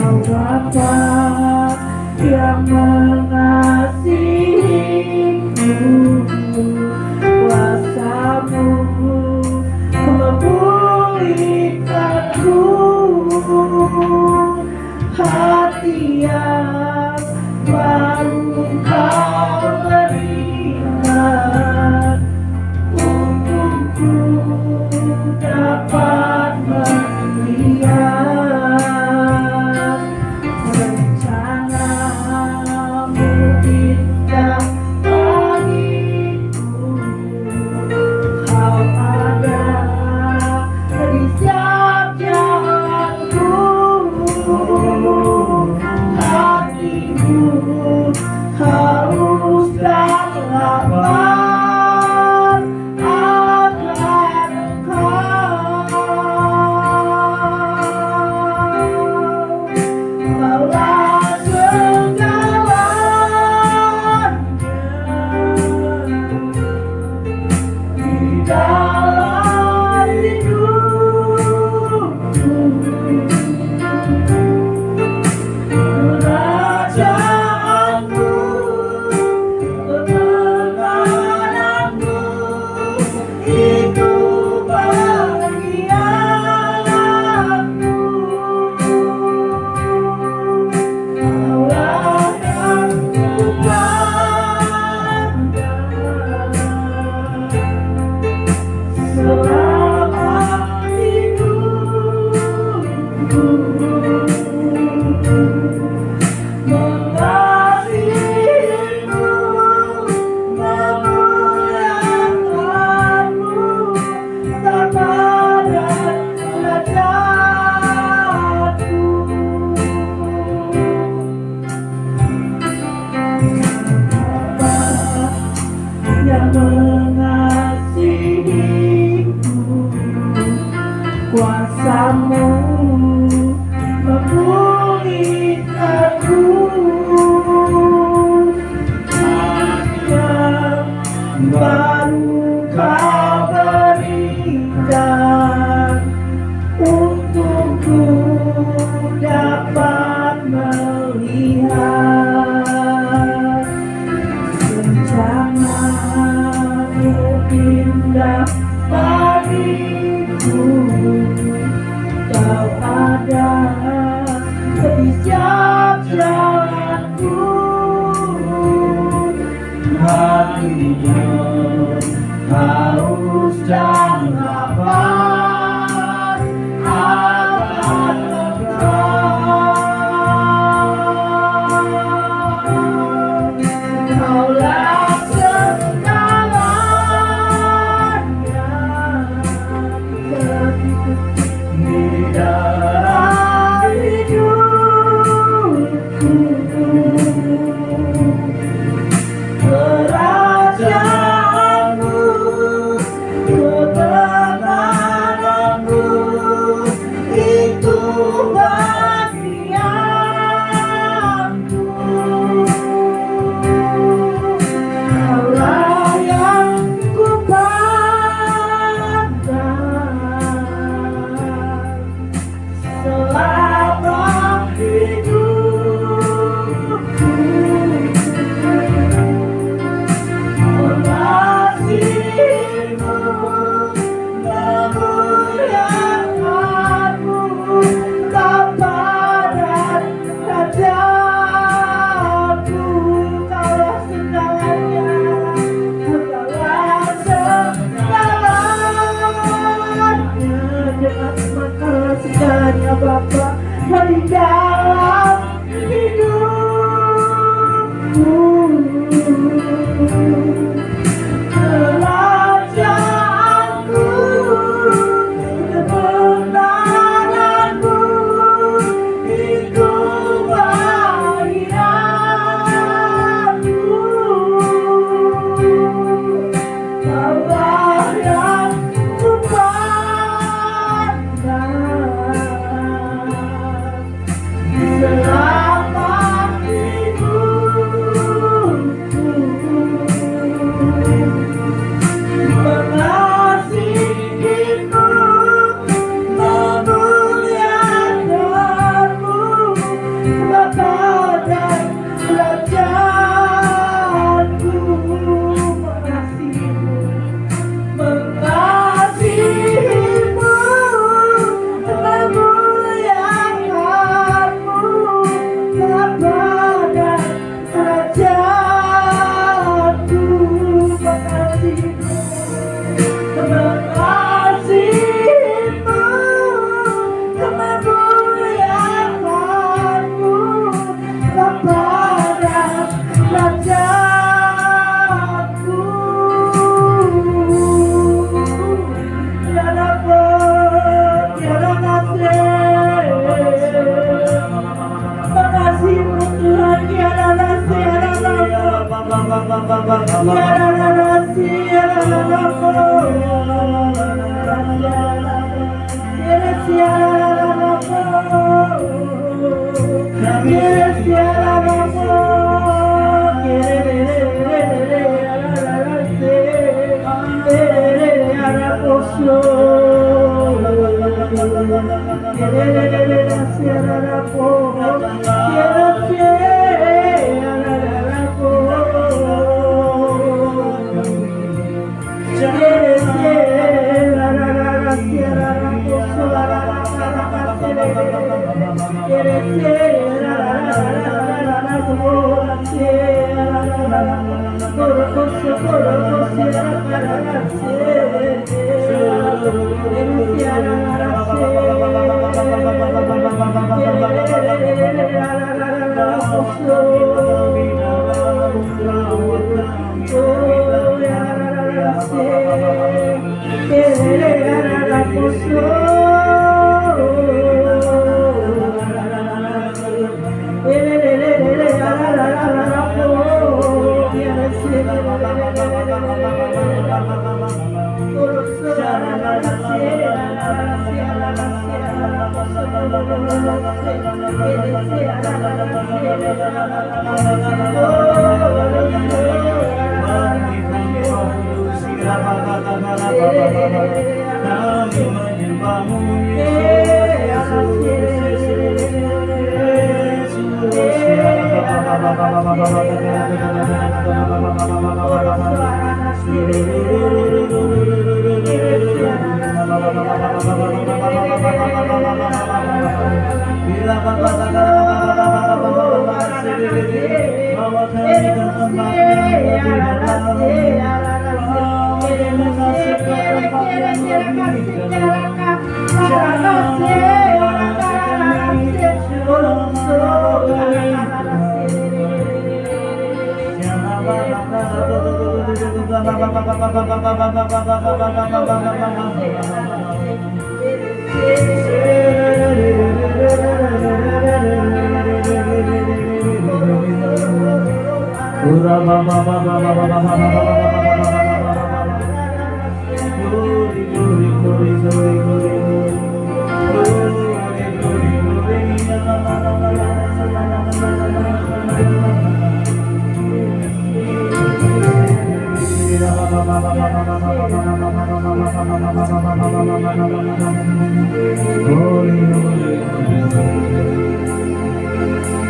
Bapa yang mengasihiku, kuasa-Mu memulihkanku, hati yang baru Kau berikan, untukku dapat melihat rencana-Mu indah bagiku. Kau ada di setiap jalanku, hatiku haus dan lapar akan Engkau. Kaulah segalanya di dalam hidupku, kerajaanmu, kebenaranmu itu bagianku. Kaulah yang kupandang selama hidupku, mengasihimu, memuliakanmu, kepada derajatku. Bapa yang mengasihiku, kuasa-Mu memulihkanku, hati yang baru Kau berikan, untukku dapat melihat rencana-Mu indah bagiku. Kau ada di setiap jalanku, hatinya haus dan lapar akan Engkau. Kaulah segalanya di dalam hidupku, kerajaanmu, kebenaranmu itu bagianku. Kaulah yang kupandang selama hidupku, mengasihimu, memuliakanmu, kepada derajatku. Kaulah segalanya, kaulah segalanya, dengan Kaulah segalanya Bapa di dalam hidupku, kerajaanmu, kebenaranmu itu bagianku. Kaulah yang kupandang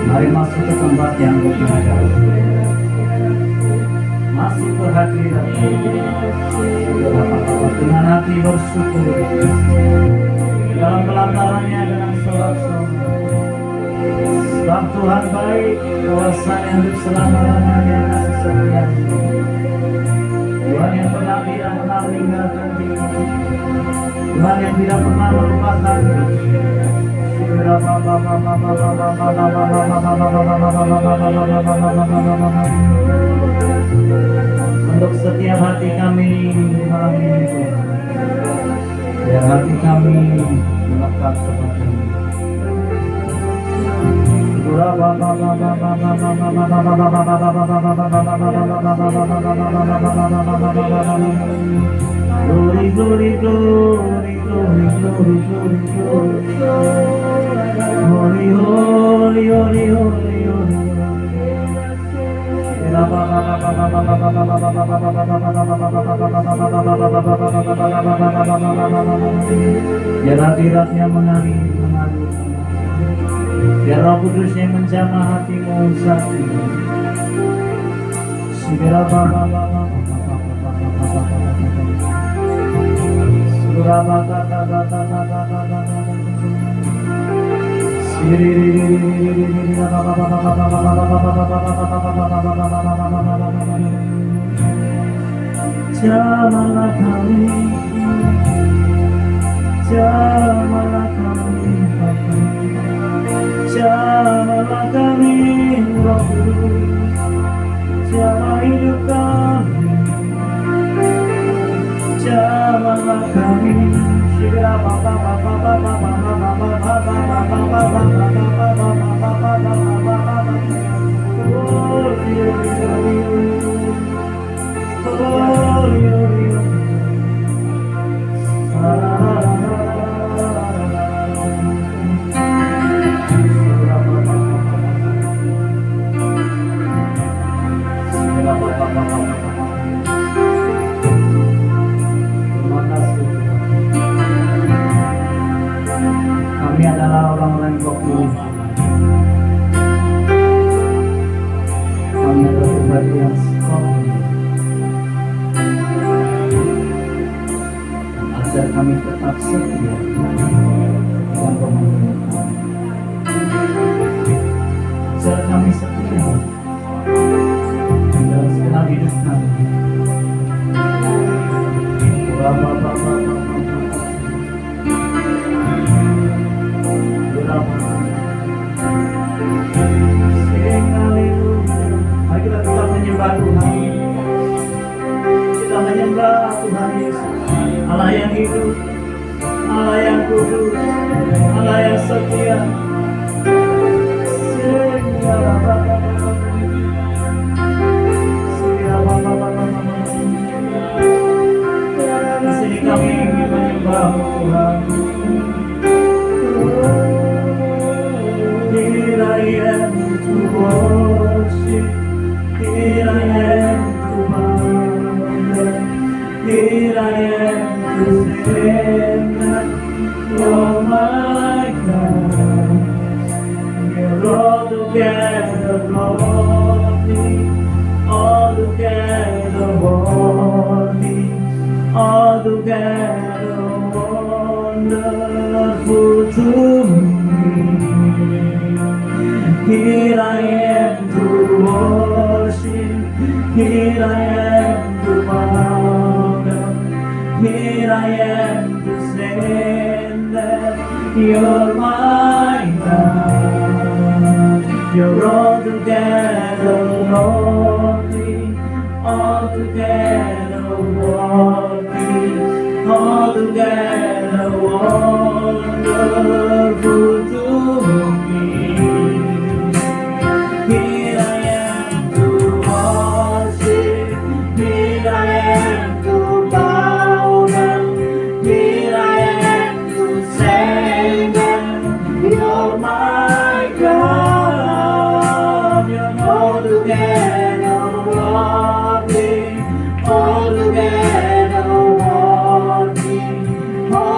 Mari masuk ke tempat yang berbahagia. Masuk ke hadirat dengan hati bersyukur. Dalam pelatarannya dengan sorak-sorai. Sebab Tuhan baik, kuasa-Nya hidup selama-lamanya, kasih setia. Tuhan yang pernah tidak pernah meninggalkan kita. Tuhan yang tidak pernah melupakan kita. Untuk setiap hati kami malam ini Tuhan, biar hati kami melekat kepada-Mu. Glory, glory, glory, glory, glory, glory, glory. Holy, holy, holy, holy, holy. Biar hadirat-Nya mengalir, biar Roh Kudus yang menjamah hatimu saat ini. Jamalah kami, jamalah kami, jamalah kami, Roh Kudus, jamah hidup kami, jamalah kami. orang-orang kopli. Kami adalah pribadi yang strong. Agar kami tetap setia dengan pemanggilan kami. Agar kami setia dalam segala hidup kami. Mari kita tetap menyembah Tuhan. Kita menyembah Tuhan Yesus, Allah yang hidup, Allah yang kudus, Allah yang setia. Di sini kami ingin menyembah Tuhan. Here I am to worship, here I am to bow, here I am to say that you're my God. You're altogether lovely, altogether worthy, altogether wonderful to me. Here I am to worship, here I am to bow down, here I am to stand that you're my God. You're altogether lovely, altogether worthy, altogether wonderful to me. Here I am to worship, here I am to bow down, here I am to say that you're my God. You're altogether lovely, altogether worthy,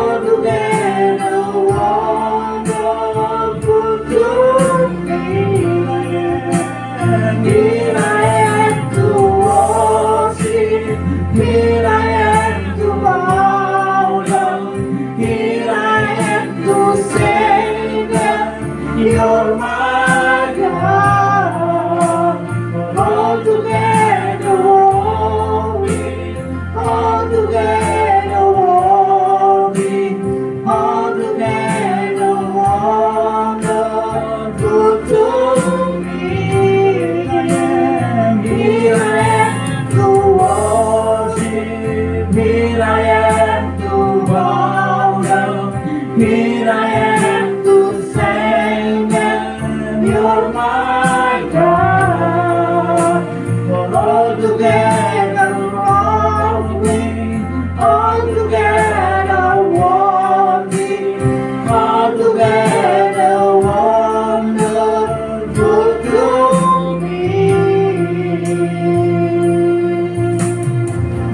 altogether wonderful to me. Here I am to worship, here I am to bow down, here I am to say that you're my God. Altogether holy, altogether worthy, altogether wonderful to me. Here I am to worship, here I am to bow down, here I am to sing that you're my God. For altogether lovely, altogether worthy, altogether wonderful to me.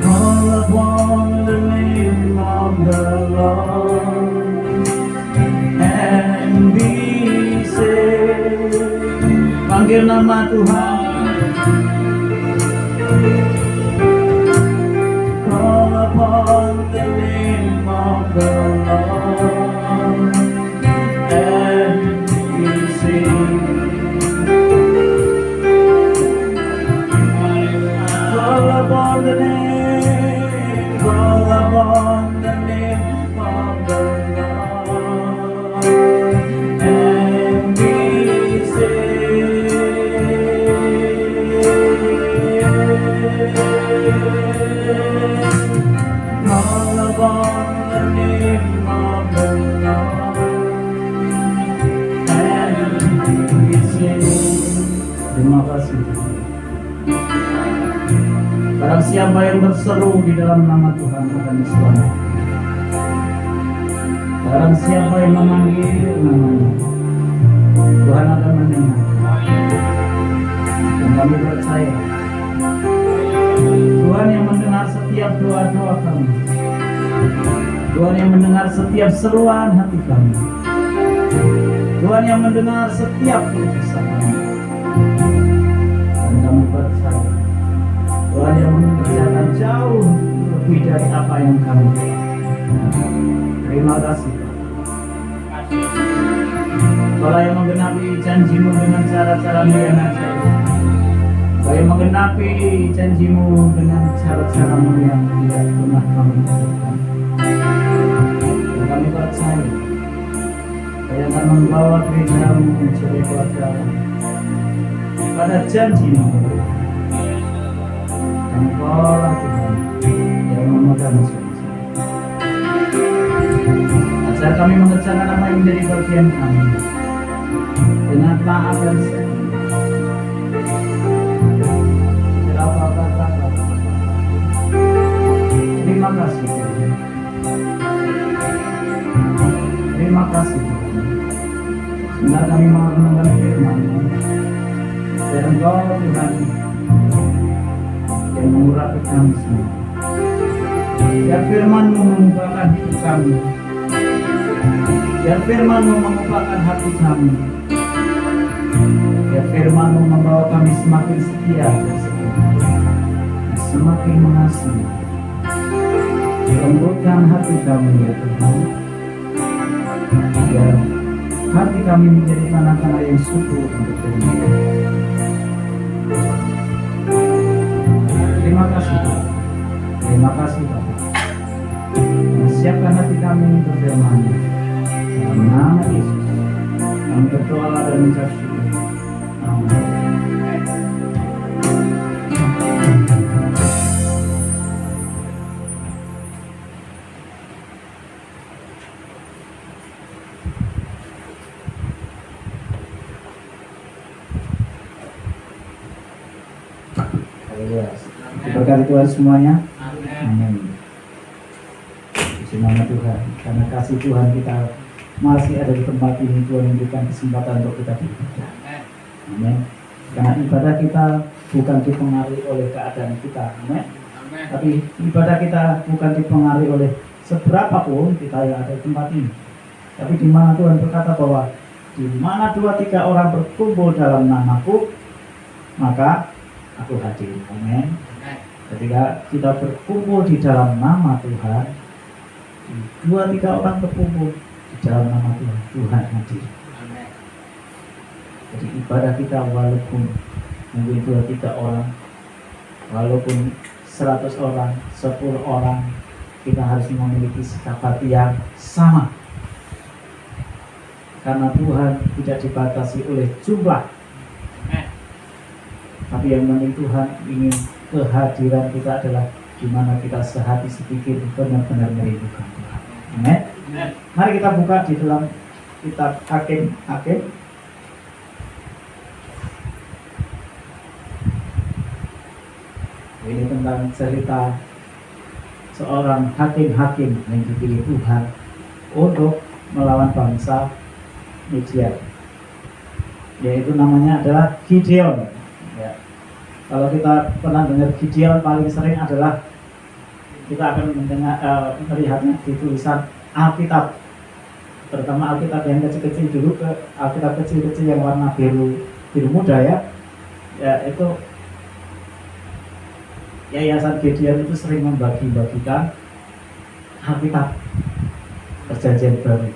Call upon the name of the Lord and be saved. Panggil nama Tuhan. Call upon the name of the Lord and be saved. Call upon the name, call upon the name of the Lord and be saved. Call upon the name of the Lord and be saved. Terima kasih. Barang siapa yang berseru di dalam nama Tuhan akan diselamatkan. Barang siapa yang memanggil namanya, Tuhan akan mendengar. Dan kami percaya Tuhan yang mendengar setiap doa-doa kami, Tuhan yang mendengar setiap seruan hati kami. Tuhan yang mendengar setiap keluhan kami. Dan kami percaya Tuhan yang mengerjakan jauh lebih dari apa yang kami lakukan. Terima kasih Tuhan yang menggenapi janji-Mu dengan cara-cara-Mu yang ajaib. Tuhan yang menggenapi janji-Mu dengan cara-cara-Mu yang tidak pernah kami lakukan. Dan kami percaya Tuhan akan membawa gereja-Mu menjadi keluarga pada janji-Mu. Dan Engkaulah Tuhan yang memegang janji. Ajar kami mengerjakan apa yang menjadi bagian kami dengan taat dan setia. Terima kasih Tuhan. Terima kasih Tuhan. Sebenarnya kami mengenal firman-Mu. Dan Engkau Tuhan yang mengurapi kami semua. Biar firman-Mu mengubahkan hidup kami. Biar firman-Mu mengubahkan hati kami. Biar firman-Mu membawa kami semakin setia dan setia, semakin mengasihi. Lembutkan hati kami ya Tuhan. Biar hati kami menjadi tanah-tanah yang subur untuk Tuhan. Terima kasih Tuhan. Terima kasih Bapak. Siapkan hati kami untuk firman-Mu. Dalam nama Yesus kami berdoa dan mengucap syukur. Amin. Diberkati Tuhan semuanya. Amin. Puji nama Tuhan. Karena kasih Tuhan kita masih ada di tempat ini, Tuhan memberikan kesempatan untuk kita beribadah. Amin. Karena ibadah kita bukan dipengaruhi oleh keadaan kita. Amin. Tapi ibadah kita bukan dipengaruhi oleh seberapa pun kita yang ada di tempat ini. Tapi di mana Tuhan berkata bahwa di mana 2-3 orang berkumpul dalam namaku, maka aku hadir. Amin. Ketika kita berkumpul di dalam nama Tuhan, 2-3 orang berkumpul di dalam nama Tuhan, Tuhan hadir. Amin. Jadi ibadah kita walaupun mungkin 2-3 orang, walaupun 100 orang, 10 orang, kita harus memiliki sikap hati yang sama. Karena Tuhan tidak dibatasi oleh jumlah, tapi yang penting Tuhan ingin kehadiran kita adalah di mana kita sehati sepikir benar-benar merindukan Tuhan. Amin. Mari kita buka di dalam kitab Hakim. Ini tentang cerita seorang hakim-hakim yang dipilih Tuhan untuk melawan bangsa Midian, yaitu namanya adalah Gideon. Ya. Kalau kita pernah dengar Gideon, paling sering adalah kita akan mendengar, melihatnya di tulisan Alkitab, terutama Alkitab yang kecil-kecil dulu ke Alkitab kecil-kecil yang warna biru muda ya. Itu Yayasan Gideon itu sering membagi-bagikan Alkitab Perjanjian Baru.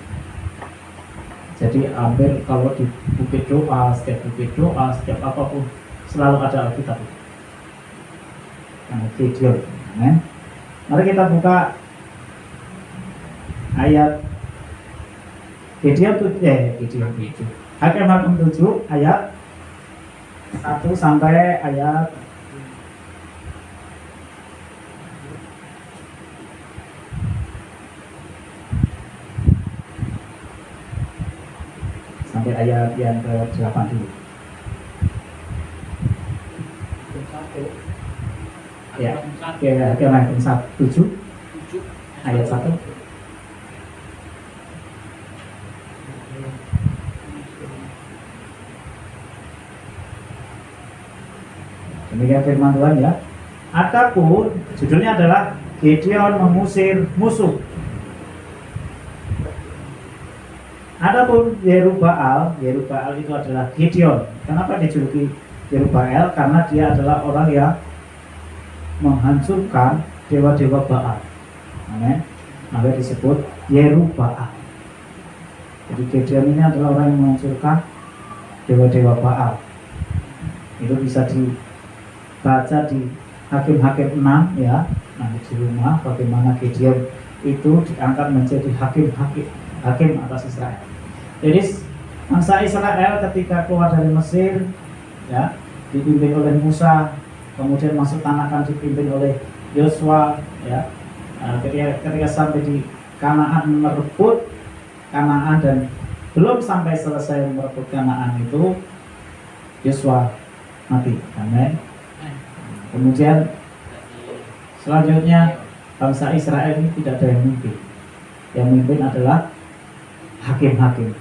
Jadi hampir kalau di bukit doa, setiap apapun selalu ada Alkitab. Nah, Gideon. Mari kita buka ayat Gideon 7. Hakim 7 ayat 1 sampai ayat ayat yang ke-8 dulu. Ya, Hakim 7 ayat 1. Demikian firman Tuhan ya. Adapun judulnya adalah Gideon mengusir musuh. Adapun Yerubbaal itu adalah Gideon. Kenapa dijuluki Yerubbaal? Karena dia adalah orang yang menghancurkan dewa-dewa Baal. Amin. Maka disebut Yerubbaal. Jadi Gideon ini adalah orang yang menghancurkan dewa-dewa Baal. Itu bisa dibaca di Hakim-Hakim 6 ya. Nanti di rumah bagaimana Gideon itu diangkat menjadi hakim atas Israel. Jadi bangsa Israel ketika keluar dari Mesir ya, dipimpin oleh Musa, kemudian masuk tanah Kanaan dipimpin oleh Yosua ya. Ketika sampai di Kanaan merebut Kanaan dan belum sampai selesai merebut Kanaan itu Yosua mati. Amin. Kemudian selanjutnya bangsa Israel ini tidak ada yang memimpin. Yang memimpin adalah hakim-hakim.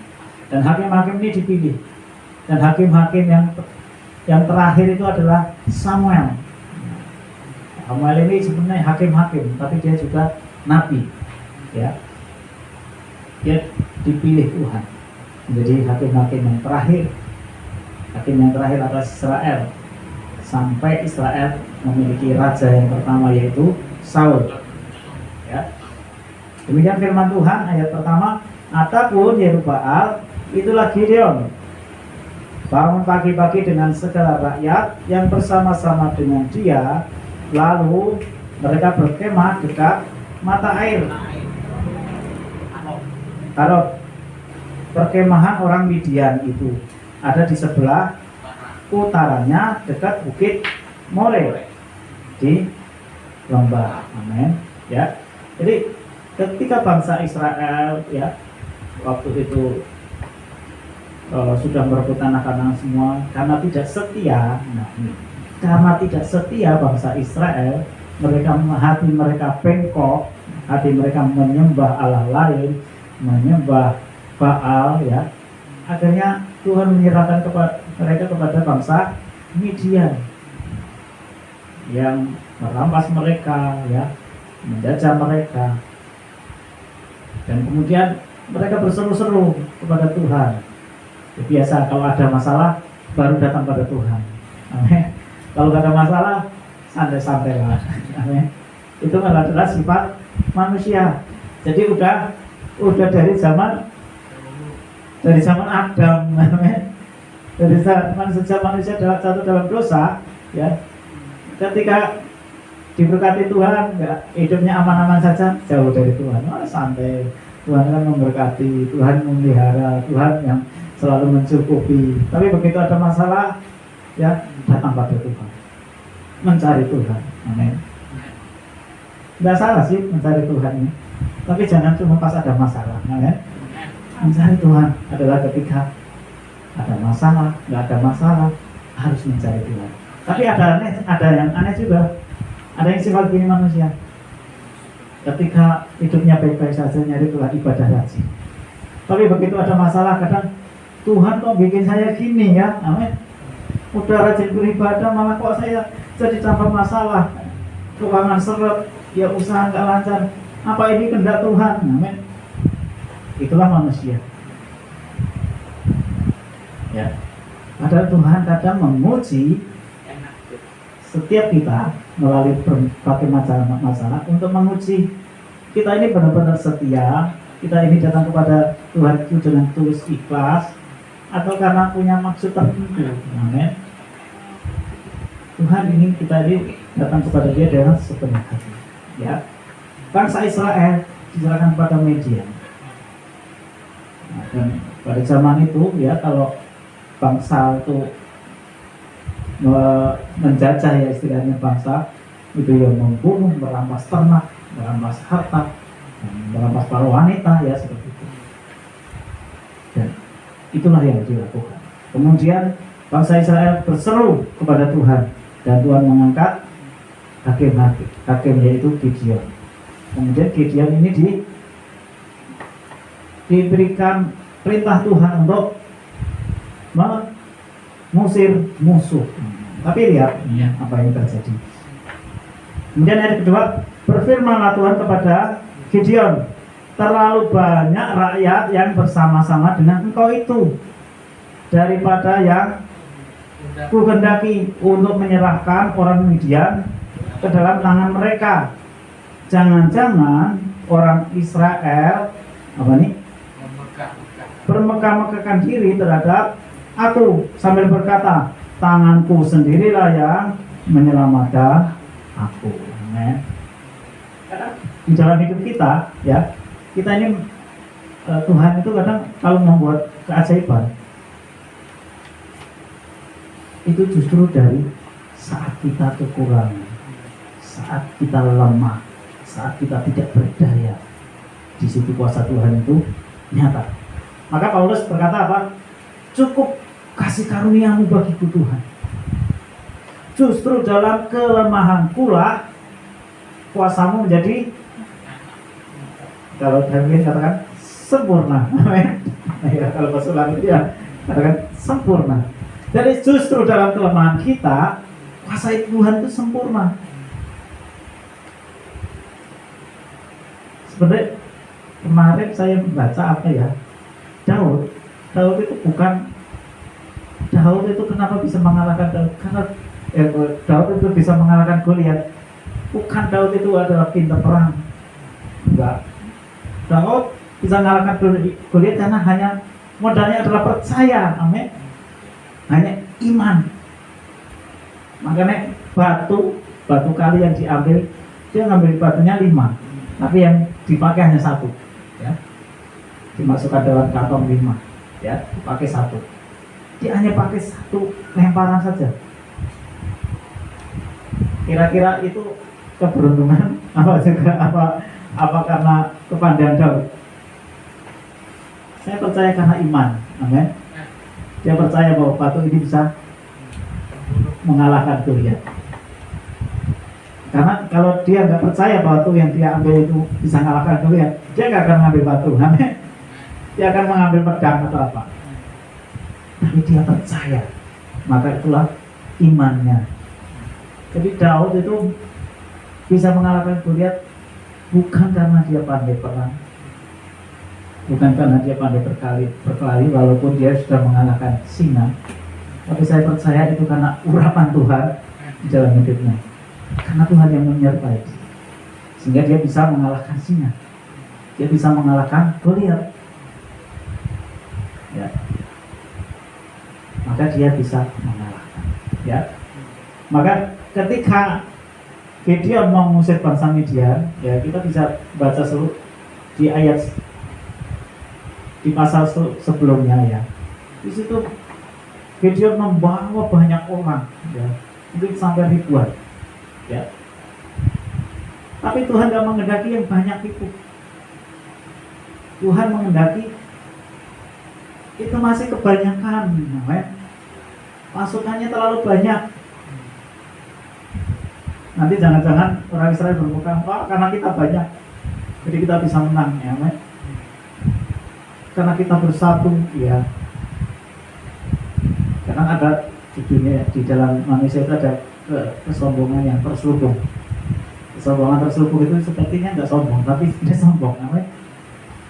Dan hakim-hakim ini dipilih. Dan hakim-hakim yang terakhir itu adalah Samuel. Samuel ini sebenarnya hakim-hakim, tapi dia juga nabi. Ya. Dia dipilih Tuhan menjadi hakim-hakim yang terakhir. Hakim yang terakhir atas Israel. Sampai Israel memiliki raja yang pertama yaitu Saul. Ya. Demikian firman Tuhan ayat pertama. Adapun Yerubbaal itulah Gideon, bangun pagi-pagi dengan segala rakyat yang bersama-sama dengan dia, lalu mereka berkemah dekat mata air. Kalau perkemahan orang Midian itu ada di sebelah utaranya dekat Bukit More di lembah. Amin. Ya. Jadi ketika bangsa Israel ya waktu itu sudah merebut tanah Kanaan semua karena tidak setia. Nah, karena tidak setia bangsa Israel, hati mereka bengkok, hati mereka menyembah Allah lain, menyembah Baal ya. Akhirnya Tuhan menyerahkan mereka kepada bangsa Midian yang merampas mereka ya, menjajah mereka. Dan kemudian mereka berseru-seru kepada Tuhan. Biasa kalau ada masalah baru datang pada Tuhan. Amin. Kalau tidak ada masalah santai-santai lah. Amin. Itu adalah sifat manusia. Jadi udah dari zaman Adam. Amin. Dari zaman sejak manusia jatuh dalam dosa, ya. Ketika diberkati Tuhan, hidupnya aman-aman saja, jauh dari Tuhan. Santai. Tuhan kan memberkati, Tuhan memelihara, Tuhan yang selalu mencukupi. Tapi begitu ada masalah, ya datang pada Tuhan, mencari Tuhan. Amin. Nggak salah sih mencari Tuhan ini, tapi jangan cuma pas ada masalah. Amin. Mencari Tuhan adalah ketika ada masalah, nggak ada masalah, harus mencari Tuhan. Tapi ada yang aneh juga. Ada yang sifat gini manusia. Ketika hidupnya baik-baik saja nyari Tuhan ibadah rajin. Tapi begitu ada masalah kadang Tuhan kok bikin saya gini ya, amin. Udah rajin beribadah malah kok saya jadi tambah masalah, keuangan seret, ya usaha nggak lancar. Apa ini kehendak Tuhan? Amin. Itulah manusia. Ya. Padahal Tuhan kadang menguji setiap kita melalui berbagai macam masalah untuk menguji kita ini benar-benar setia, kita ini datang kepada Tuhan itu dengan tulus ikhlas atau karena punya maksud tertentu. Amin. Tuhan ingin kita ini datang kepada Dia dengan sepenuh hati. Ya, bangsa Israel diserahkan kepada Midian. Nah, dan pada zaman itu ya kalau bangsa itu menjajah ya istilahnya bangsa itu yang membunuh, merampas ternak, merampas harta, merampas para wanita ya seperti itu. Dan itulah yang dilakukan. Kemudian bangsa Israel berseru kepada Tuhan dan Tuhan mengangkat hakim yaitu Gideon. Kemudian Gideon ini diberikan perintah Tuhan untuk mengusir musuh. Tapi lihat apa yang terjadi. Kemudian ayat kedua, berfirmanlah Tuhan kepada Gideon, terlalu banyak rakyat yang bersama-sama dengan engkau itu daripada yang kuhendaki untuk menyerahkan orang Midian ke dalam tangan mereka. Jangan-jangan orang Israel bermegah-megahkan diri terhadap aku sambil berkata, tanganku sendirilah yang menyelamatkan aku. Amen. Di dalam hidup kita, ya, kita ini Tuhan itu kadang kalau membuat keajaiban itu justru dari saat kita kekurangan, saat kita lemah, saat kita tidak berdaya. Di situ kuasa Tuhan itu nyata. Maka Paulus berkata apa? Cukup kasih karuniamu bagiku Tuhan. Justru dalam kelemahanku lah kuasamu menjadi, kalau Darwin katakan sempurna. Ya, kalau pesulan itu ya katakan sempurna. Jadi justru dalam kelemahan kita kuasa Tuhan itu sempurna. Sebenarnya kemarin saya membaca apa ya, Daud itu bukan, Daud itu kenapa bisa mengalahkan Daud? Karena Daud itu bisa mengalahkan Goliat. Bukan Daud itu adalah pintar perang, enggak. Daud bisa mengalahkan Goliat karena hanya modalnya adalah percaya, amin. Hanya iman. Makanya batu kali yang diambil, dia ngambil batunya 5, tapi yang dipakai hanya 1, ya. Dimasukkan dalam kantong 5, ya, dipakai 1. Dia hanya pakai 1 lemparan saja. Kira-kira itu keberuntungan apa karena kepandaian Daud? Saya percaya karena iman, amin. Dia percaya bahwa batu ini bisa mengalahkan Goliat. Karena kalau dia nggak percaya batu yang dia ambil itu bisa mengalahkan Goliat, dia nggak akan mengambil batu, amin. Dia akan mengambil pedang atau apa. Tapi dia percaya, maka itulah imannya. Jadi Daud itu bisa mengalahkan Goliat bukan karena dia pandai perang, bukan karena dia pandai berkelahi walaupun dia sudah mengalahkan singa. Tapi saya percaya itu karena urapan Tuhan di dalam hidupnya. Karena Tuhan yang menyertai, sehingga dia bisa mengalahkan singa, dia bisa mengalahkan Goliat, ya. Maka dia bisa mengalahkan, ya. Maka ketika Gideon mau mengusir bangsa Midian, ya, kita bisa baca seluruh di ayat di pasal sebelumnya, ya. Di situ Gideon membawa banyak orang, ya, mungkin sampai ribuan, ya. Tapi Tuhan tidak menghendaki yang banyak itu. Tuhan menghendaki itu masih kebanyakan, ya. Pasukannya terlalu banyak. Nanti jangan-jangan orang Israel bermuka, wah, karena kita banyak, jadi kita bisa menang, ya, ya. Karena kita bersatu, ya. Karena ada di dunia, di dalam manusia itu ada kesombongan yang terselubung. Kesombongan terselubung itu sepertinya nggak sombong, tapi dia sombong, ya.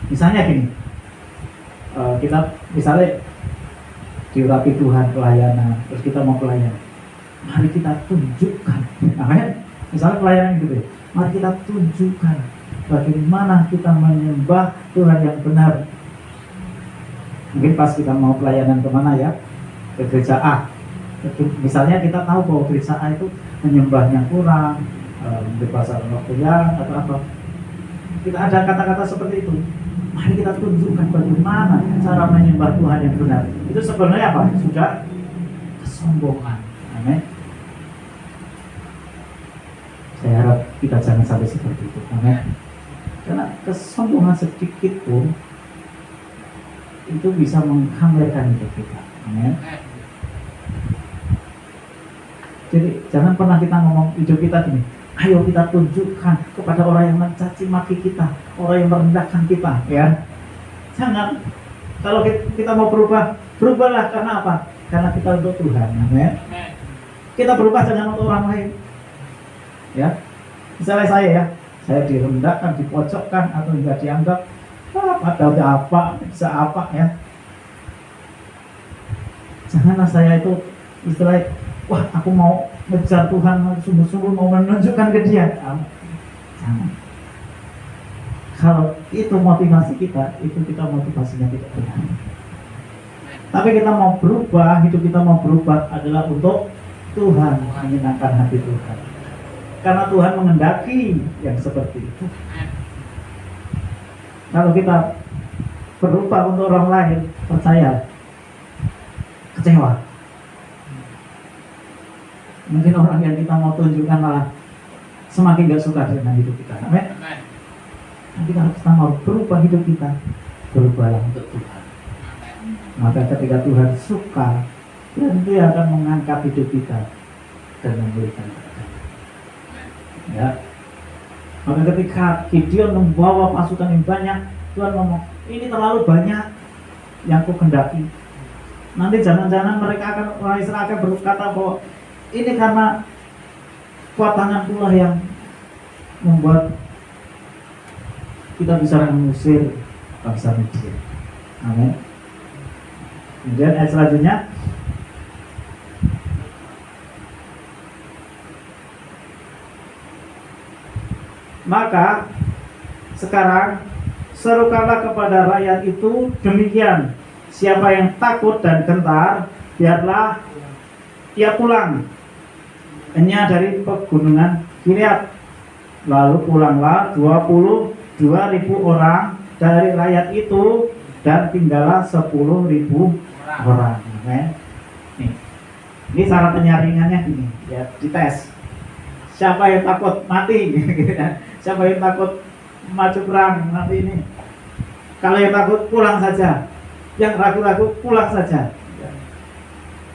Misalnya gini, kita misalnya diurapi Tuhan pelayanan, terus kita mau pelayan. Mari kita tunjukkan, namanya misalnya pelayanan gitu, mari kita tunjukkan bagaimana kita menyembah Tuhan yang benar. Mungkin pas kita mau pelayanan kemana, ya, ke gereja A, misalnya kita tahu bahwa gereja A itu menyembahnya kurang, berbahasa waktunya atau apa, kita ada kata-kata seperti itu. Mari kita tunjukkan bagaimana cara menyembah Tuhan yang benar. Itu sebenarnya apa? Sudah kesombongan. Amin. Saya harap kita jangan sampai seperti itu. Amin. Karena kesombongan sedikit pun itu bisa menghamilkan hidup kita. Amin. Jadi jangan pernah kita ngomong hidup kita gini, ayo kita tunjukkan kepada orang yang mencaci maki kita, orang yang merendahkan kita, ya. Jangan. Kalau kita mau berubah, berubahlah karena apa? Karena kita untuk Tuhan. Amin. Kita berubah jangan untuk orang lain, ya. Misalnya saya direndahkan, dipojokkan atau tidak dianggap, Padahal apa, bisa apa ya? Janganlah saya itu istilahnya, wah aku mau ngejar Tuhan, mau sungguh-sungguh mau menunjukkan ke dia. Jangan. Kalau itu motivasi kita, itu kita motivasinya tidak benar. Tapi kita mau berubah, hidup kita mau berubah adalah untuk Tuhan, menyenangkan hati Tuhan. Karena Tuhan menghendaki yang seperti itu. Kalau kita berubah untuk orang lain, percaya, kecewa. Mungkin orang yang kita mau tunjukkan malah semakin gak suka dengan hidup kita. Amin. Tapi kalau kita mau berubah hidup kita, berubahlah untuk Tuhan. Maka ketika Tuhan suka, Dia akan mengangkat hidup kita dan memberikan berkat. Ya. Maka ketika Gideon membawa pasukan yang banyak, Tuhan ngomong, ini terlalu banyak yang ku kendaki. Nanti jangan-jangan orang Israel akan berkata bahwa ini karena kuat tangan pula yang membuat kita bisa mengusir bangsa Midian. Amin. Kemudian ayat selanjutnya, maka sekarang serukanlah kepada rakyat itu demikian, siapa yang takut dan gentar, biarlah ia pulang hanya dari pegunungan Gilead. Lalu pulanglah 22.000 orang dari rakyat itu dan tinggallah 10.000 orang. Nih. Ini cara penyaringannya gini, ya, dites. Siapa yang takut mati? Siapa yang takut maju perang nanti ini? Kalau yang takut pulang saja, yang ragu-ragu pulang saja.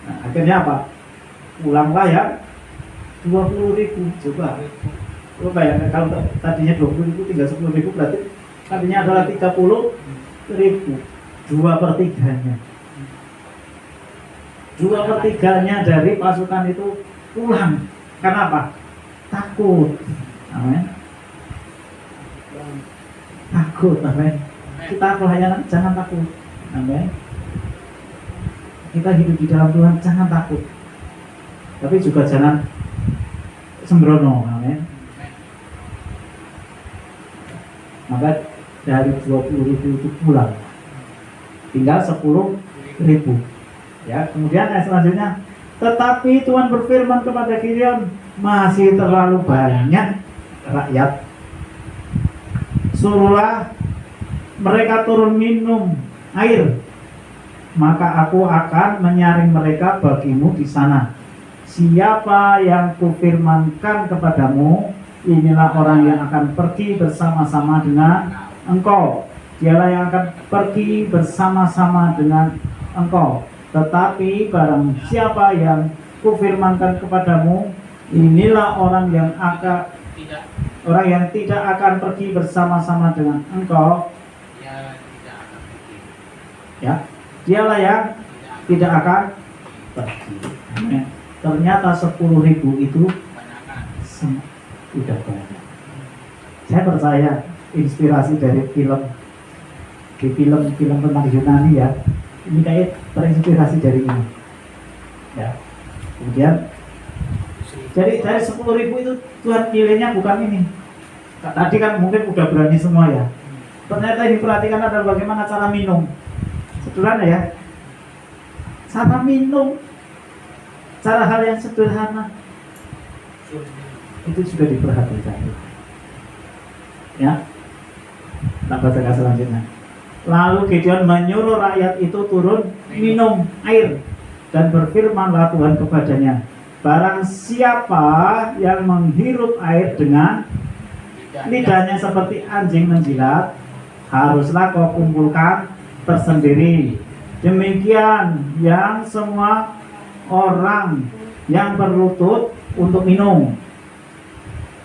Nah, akhirnya apa? Pulanglah ya 20.000. Coba ya, kalau tadinya 20.000 tinggal 10.000, berarti tadinya adalah 30.000. 2/3-nya. 2/3-nya dari pasukan itu pulang. Kenapa? Takut. Amin. Takut, amin. Kita pelayanan jangan takut. Amin. Kita hidup di dalam Tuhan jangan takut. Tapi juga jangan sembrono. Amin. Maka dari 20.000 itu pulang, tinggal 10.000. Ya, kemudian ayat selanjutnya, tetapi Tuhan berfirman kepada Gideon, masih terlalu banyak rakyat. Suruhlah mereka turun minum air, maka aku akan menyaring mereka bagimu di sana. Siapa yang kufirmankan kepadamu, inilah orang yang akan pergi bersama-sama dengan engkau. Dialah yang akan pergi bersama-sama dengan engkau. Tetapi barang siapa yang kufirmankan kepadamu, inilah orang yang tidak akan pergi bersama-sama dengan engkau. Ya, dialah yang tidak akan pergi. Amin. Ternyata 10.000 itu sudah banyak. Saya percaya inspirasi dari film tentang Yunani ya, ini kayak terinspirasi dari ini. Ya. Kemudian dari 10.000 itu Tuhan pilihnya bukan ini. Tadi kan mungkin udah berani semua ya. Ternyata yang diperhatikan adalah bagaimana cara minum. Sederhana ya. Cara minum, cara hal yang sederhana itu sudah diperhatikan. Ya. Kita baca selanjutnya. Lalu Gideon menyuruh rakyat itu turun minum air, dan berfirmanlah Tuhan kepadanya, barang siapa yang menghirup air dengan lidahnya seperti anjing menjilat, haruslah kau kumpulkan tersendiri. Demikian yang semua orang yang berlutut untuk minum.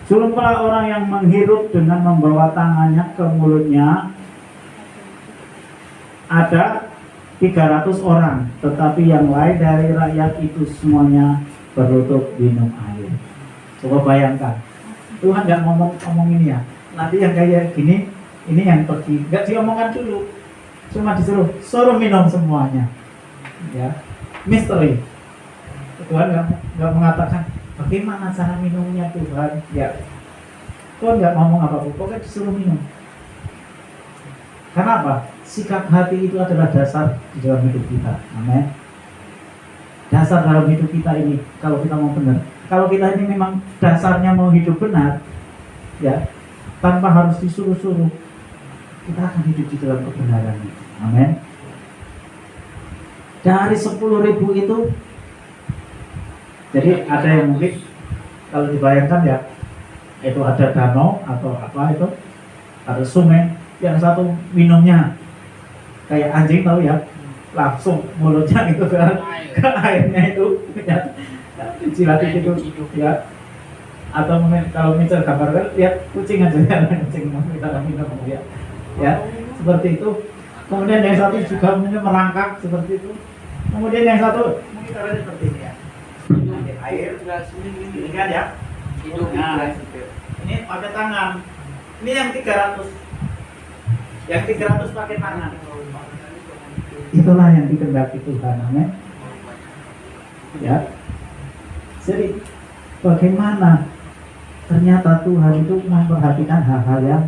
Suruhlah orang yang menghirup dengan membawa tangannya ke mulutnya. Ada 300 orang, tetapi yang lain dari rakyat itu semuanya berlutut minum air. Coba bayangkan, Tuhan nggak ngomong ini ya. Nanti yang kayak gini Ini yang pergi, nggak diomongkan dulu, cuma disuruh suruh minum semuanya, ya, misteri. Tuhan nggak mengatakan bagaimana cara minumnya Tuhan, ya, Tuhan nggak ngomong apapun, pokoknya disuruh minum. Karena apa? Sikap hati itu adalah dasar di dalam hidup kita, amin. Dasar dalam hidup kita ini, kalau kita mau benar, kalau kita ini memang dasarnya mau hidup benar, ya, tanpa harus disuruh-suruh, kita akan hidup di dalam kebenaran itu. Amin. Dari 10.000 itu, jadi ada yang mungkin kalau dibayangkan ya, itu ada danau atau apa itu, ada sungai, yang satu minumnya kayak anjing tahu ya, langsung mulutnya itu ke airnya itu, ya, dijilati gitu, ya. Atau mungkin kalau misal gambarkan lihat kucing aja ya, kucing minum ya, ya, seperti itu. Kemudian yang satu juga mungkin merangkak seperti itu. Kemudian yang satu mungkin caranya seperti ini ya, air ini kan ya. Nah, ini pakai tangan. Ini yang 300, yang 300 pakai tangan. Itulah yang dikehendaki Tuhan, amin. Ya. Jadi bagaimana ternyata Tuhan itu memperhatikan hal-hal yang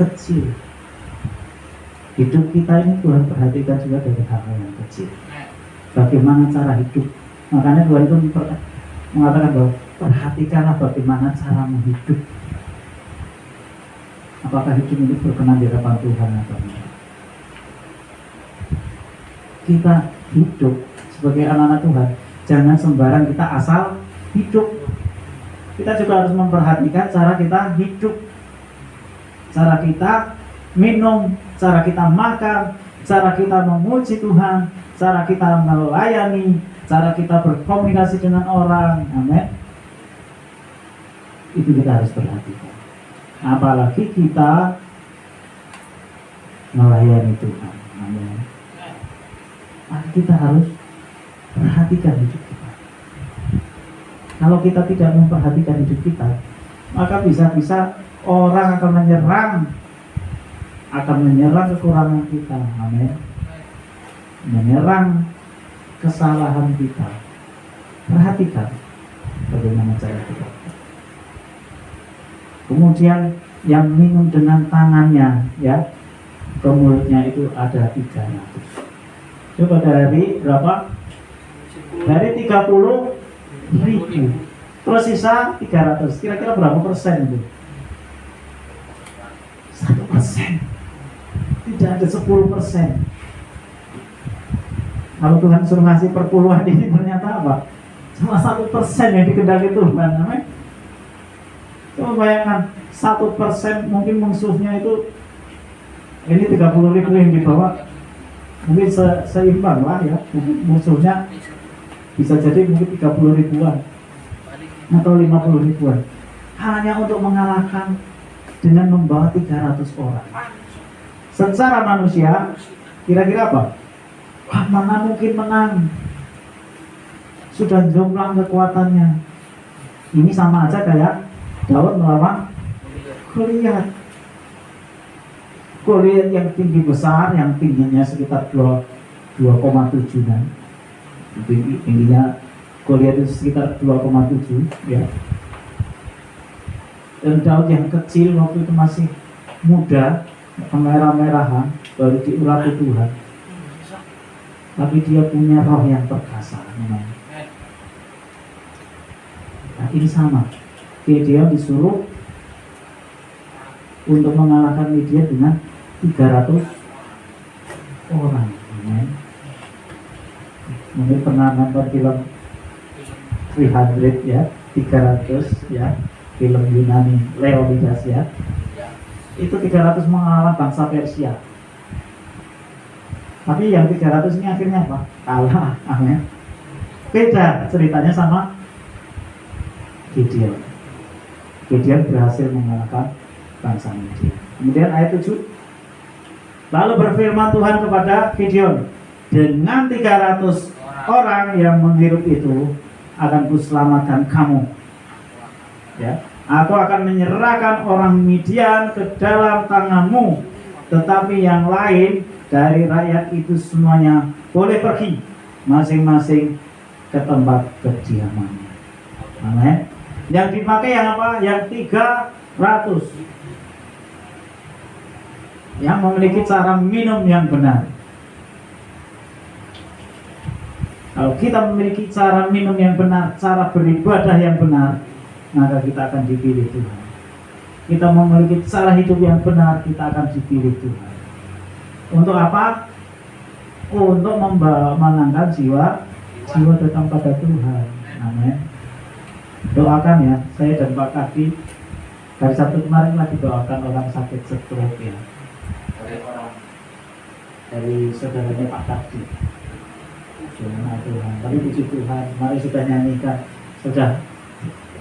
kecil. Hidup kita ini Tuhan perhatikan juga dari hal-hal yang kecil. Bagaimana cara hidup. Makanya Tuhan itu mengatakan bahwa perhatikanlah bagaimana cara hidup. Apakah hidup ini berkenan di hadapan Tuhan atau tidak. Kita hidup sebagai anak-anak Tuhan, jangan sembarang kita asal hidup. Kita juga harus memperhatikan cara kita hidup, cara kita minum, cara kita makan, cara kita memuji Tuhan, cara kita melayani, cara kita berkomunikasi dengan orang, amin. Itu kita harus perhatikan. Apalagi kita melayani Tuhan, amin. Maka kita harus perhatikan hidup kita. Kalau kita tidak memperhatikan hidup kita, maka bisa-bisa orang akan menyerang kekurangan kita, amin. Menyerang kesalahan kita. Perhatikan bagaimana cara kita. Kemudian yang minum dengan tangannya, ya, ke mulutnya itu ada 300. Coba dari berapa? Dari 30.000. Terus sisa 300. Kira-kira berapa persen itu? 1%. Tidak ada 10%. Kalau Tuhan suruh ngasih perpuluhan ini ternyata apa? Cuma 1% yang dikehendaki Tuhan, amin. Coba bayangkan 1% mungkin musuhnya itu ini 30.000 yang dibawa, mungkin seimbang lah ya. Musuhnya bisa jadi mungkin 30.000-an atau 50.000-an. Hanya untuk mengalahkan dengan membawa 300 orang. Secara manusia kira-kira apa? Wah, mana mungkin menang? Sudah jomplang kekuatannya. Ini sama aja kayak Daud melawan Goliat. Goliat yang tinggi besar, yang tingginya sekitar 2,7 kan. Tingginya Goliat itu sekitar 2,7 ya. Dan Daud yang kecil waktu itu masih muda, kemerah-merahan, baru diurapi Tuhan. Tapi dia punya roh yang perkasa. Nah, ini sama. Dia disuruh untuk mengalahkan Media dengan 300 orang. Mungkin pernah nonton film 300 ya, 300 ya, film Yunani Leonidas ya. Itu 300 mengalahkan bangsa Persia. Tapi yang 300 ini akhirnya apa? Kalah, amin. Beda ceritanya sama Gideon. Gideon berhasil mengalahkan bangsa Media. Kemudian ayat 7. Lalu berfirman Tuhan kepada Gideon, dengan 300 orang yang menghirup itu akan kuselamatkan kamu. Ya, Aku akan menyerahkan orang Midian ke dalam tanganmu, tetapi yang lain dari rakyat itu semuanya boleh pergi masing-masing ke tempat kediamannya. Amin. Yang dipakai yang apa? Yang 300 yang memiliki cara minum yang benar. Kalau kita memiliki cara minum yang benar, cara beribadah yang benar, maka kita akan dipilih Tuhan. Kita memiliki cara hidup yang benar, kita akan dipilih Tuhan. Untuk apa? Untuk memenangkan jiwa datang pada Tuhan. Amin. Doakan ya, saya dan Pak Kadi dari Sabtu kemarin lagi doakan orang sakit stroke ya, dari saudaranya Pak Kadi. Tuhan, tapi puji Tuhan, mari sudah nyanyikan,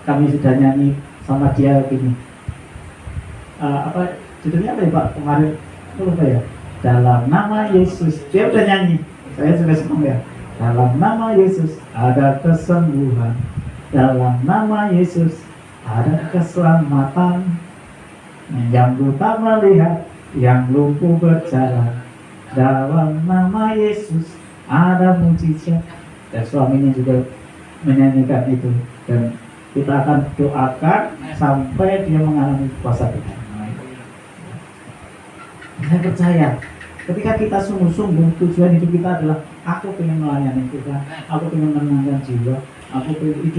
kami sudah nyanyi sama dia begini. Apa judulnya apa ya Pak kemarin? Lupa ya. Dalam nama Yesus, dia udah nyanyi. Saya sudah senang ya. Dalam nama Yesus ada kesembuhan. Dalam nama Yesus ada keselamatan. Yang buta melihat, yang lumpuh berjalan. Dalam nama Yesus ada mujizat. Dan suaminya juga menyanyikan itu. Dan kita akan doakan sampai dia mengalami kuasa Tuhan. Saya percaya ketika kita sungguh-sungguh, tujuan hidup kita adalah aku ingin melayani Tuhan, aku ingin menenangkan jiwa, aku ingin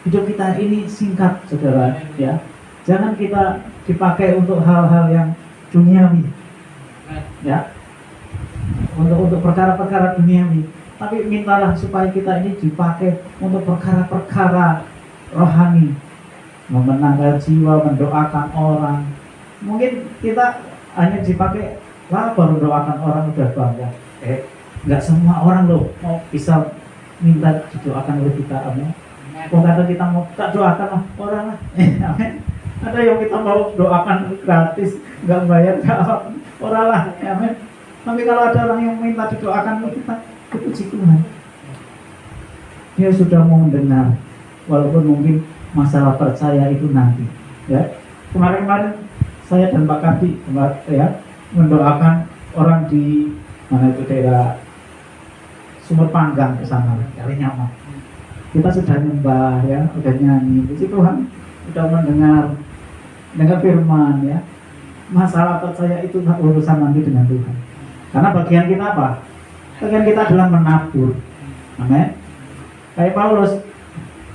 hidup kita ini singkat, saudara ya. Jangan kita dipakai untuk hal-hal yang duniawi ya, untuk perkara-perkara duniawi, tapi mintalah supaya kita ini dipakai untuk perkara-perkara rohani, memenangkan jiwa, mendoakan orang. Mungkin kita hanya dipakai baru doakan orang udah bangga. Nggak semua orang loh mau bisa minta didoakan oleh kita. Amin. Kadang kita mau tak doakan orang lah. Amin. Ada yang kita mau doakan gratis, nggak bayar orang lah. Amin. Tapi kalau ada orang yang minta didoakan kita, puji Tuhan. Dia sudah mau mendengar, walaupun mungkin masalah percaya itu nanti. Ya, kemarin saya dan Pak Kadi ya mendoakan orang di mana itu daerah Sumur Panggang ke sana, cari nyaman. Kita sudah nyembah ya, sudah nyanyi. Puji Tuhan, sudah mendengar firman ya. Masalah percaya itu urusan nanti dengan Tuhan. Karena bagian kita apa? Bagian kita adalah menabur. Amin. Kayak